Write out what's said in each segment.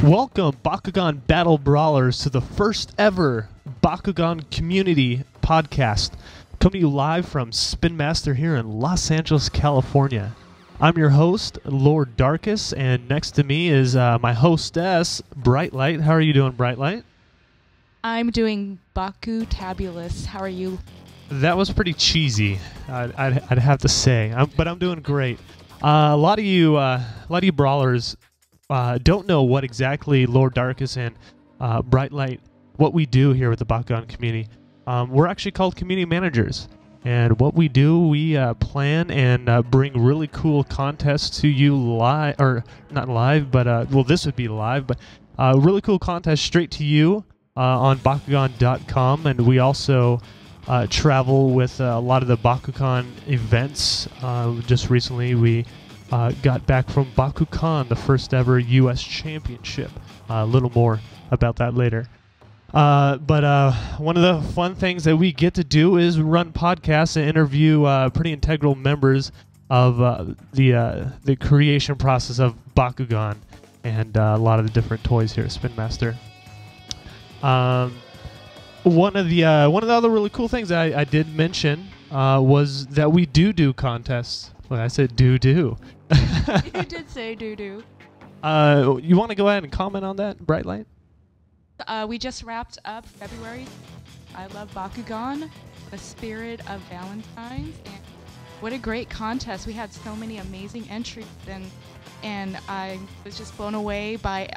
Welcome, Bakugan Battle Brawlers, to the first ever Bakugan Community Podcast, coming to you live from Spin Master here in Los Angeles, California. I'm your host, Lord Darkus, and next to me is my hostess, Bright Light. How are you doing, Bright Light? I'm doing Baku-tabulous. How are you? That was pretty cheesy, I'd have to say, but I'm doing great. A lot of you brawlers don't know what exactly Lord Darkus and Bright Light, what we do here with the Bakugan community. We're actually called community managers, and what we do, we plan and bring really cool contests to you live, or not live, but well, this would be live, but really cool contests straight to you on Bakugan.com, and we also travel with a lot of the BakuCon events. Just recently, we got back from BakuCon, the first ever U.S. championship. A little more about that later. But one of the fun things that we get to do is run podcasts and interview pretty integral members of the creation process of Bakugan and a lot of the different toys here at Spin Master. One of the other really cool things I did mention was that we do contests. Well, I said do. You did say do. You want to go ahead and comment on that, Bright Light? We just wrapped up February. I love Bakugan, the spirit of Valentine's, and what a great contest. We had so many amazing entries, and I was just blown away by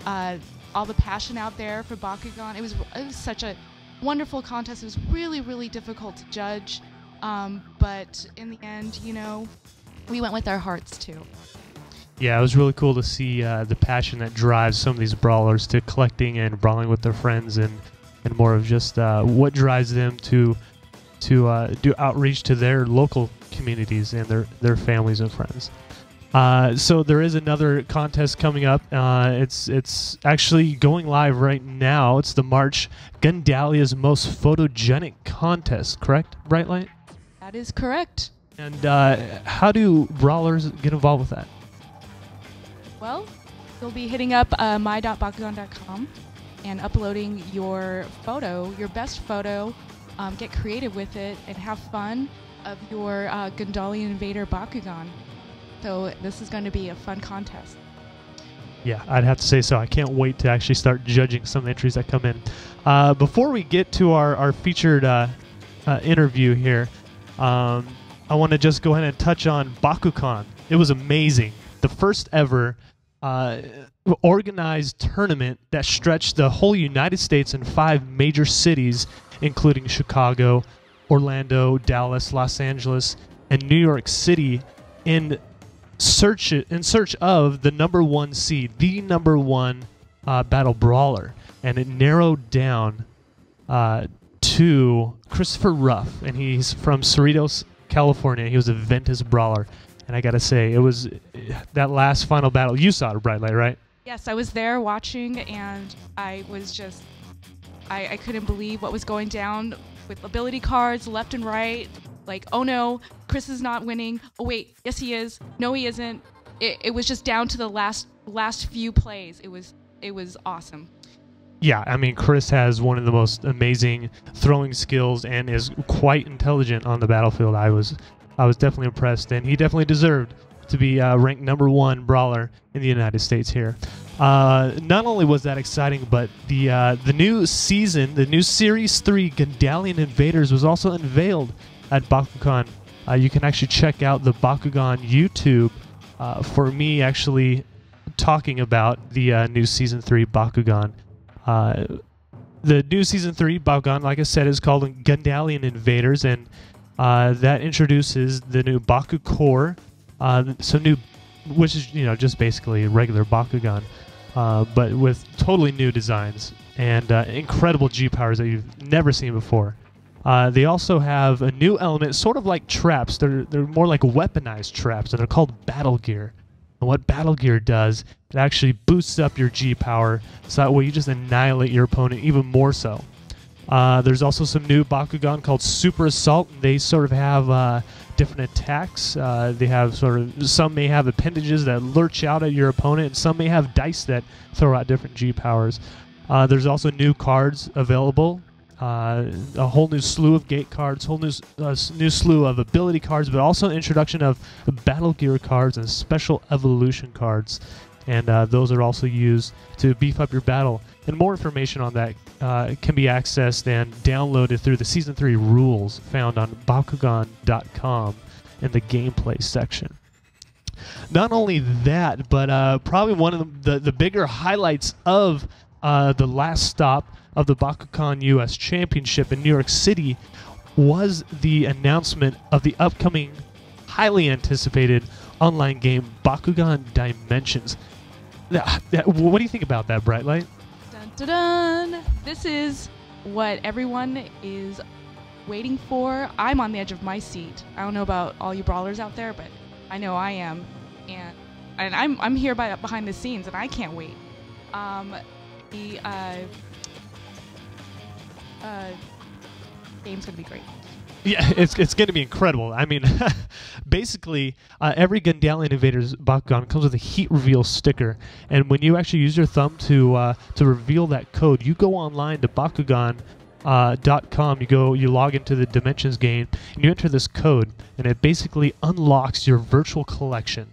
all the passion out there for Bakugan. It was such a wonderful contest. It was really difficult to judge, but in the end, you know, we went with our hearts too. Yeah, it was really cool to see the passion that drives some of these brawlers to collecting and brawling with their friends, and more of just what drives them to do outreach to their local communities and their families and friends. So there is another contest coming up. It's actually going live right now. It's the March Gundalia's Most Photogenic Contest, correct, Bright Light? That is correct. And how do brawlers get involved with that? Well, you'll be hitting up my.bakugan.com and uploading your photo, your best photo, get creative with it, and have fun of your Gundalian Invader Bakugan. So this is going to be a fun contest. Yeah, I'd have to say so. I can't wait to actually start judging some of the entries that come in. Before we get to our featured interview here, I want to just go ahead and touch on BakuCon. It was amazing. The first ever organized tournament that stretched the whole United States in 5 major cities, including Chicago, Orlando, Dallas, Los Angeles, and New York City, in search of the #1 seed, the #1 battle brawler, and it narrowed down to Christopher Ruff, and he's from Cerritos, California. He was a Ventus brawler, and I gotta say, it was that last final battle. You saw it, Bright Light, right? Yes, I was there watching, and I was just, I couldn't believe what was going down with ability cards left and right. Like, oh no, Chris is not winning. Oh wait, yes he is. No, he isn't. It was just down to the last few plays. It was awesome. Yeah, I mean, Chris has one of the most amazing throwing skills and is quite intelligent on the battlefield. I was definitely impressed, and he definitely deserved to be ranked #1 brawler in the United States here. Not only was that exciting, but the new season, the new Series 3 Gundalian Invaders was also unveiled at BakuCon. You can actually check out the Bakugan YouTube for me actually talking about the new Season 3 Bakugan. The new Season 3 Bakugan, like I said, is called Gundalian Invaders, and that introduces the new Baku Core, which is, you know, just basically regular Bakugan, but with totally new designs and incredible G-powers that you've never seen before. They also have a new element, sort of like traps. They're more like weaponized traps, and they're called Battle Gear. And what Battle Gear does, it actually boosts up your G power, so that way you just annihilate your opponent even more so. There's also some new Bakugan called Super Assault. They sort of have different attacks. They have some may have appendages that lurch out at your opponent, and some may have dice that throw out different G powers. There's also new cards available. A whole new slew of gate cards, whole new slew of ability cards, but also introduction of battle gear cards and special evolution cards. And those are also used to beef up your battle. And more information on that can be accessed and downloaded through the Season 3 rules found on Bakugan.com in the gameplay section. Not only that, but probably one of the bigger highlights of the last stop of the BakuCon US Championship in New York City was the announcement of the upcoming, highly anticipated online game Bakugan Dimensions. What do you think about that, Bright Light? Dun, dun, dun. This is what everyone is waiting for. I'm on the edge of my seat. I don't know about all you brawlers out there, but I know I am, and I'm here behind the scenes, and I can't wait. The game's gonna be great. Yeah, it's going to be incredible. I mean, basically, every Gundalian Invaders Bakugan comes with a heat reveal sticker, and when you actually use your thumb to reveal that code, you go online to Bakugan.com. You log into the Dimensions game, and you enter this code, and it basically unlocks your virtual collection,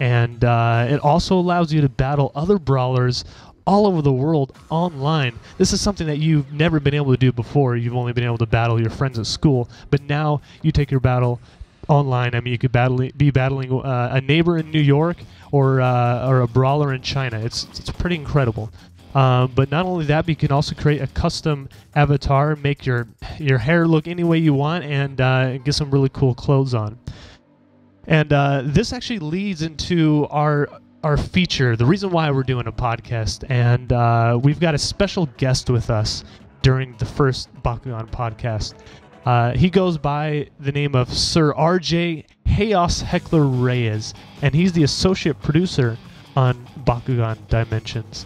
and it also allows you to battle other brawlers all over the world online. This is something that you've never been able to do before. You've only been able to battle your friends at school, but now you take your battle online. I mean, you could be battling a neighbor in New York or a brawler in China. It's pretty incredible. But not only that, but you can also create a custom avatar, make your hair look any way you want, and get some really cool clothes on. And this actually leads into our feature, the reason why we're doing a podcast, and we've got a special guest with us during the first Bakugan podcast. He goes by the name of Sir RJ Chaos Heckler Reyes, and he's the associate producer on Bakugan Dimensions.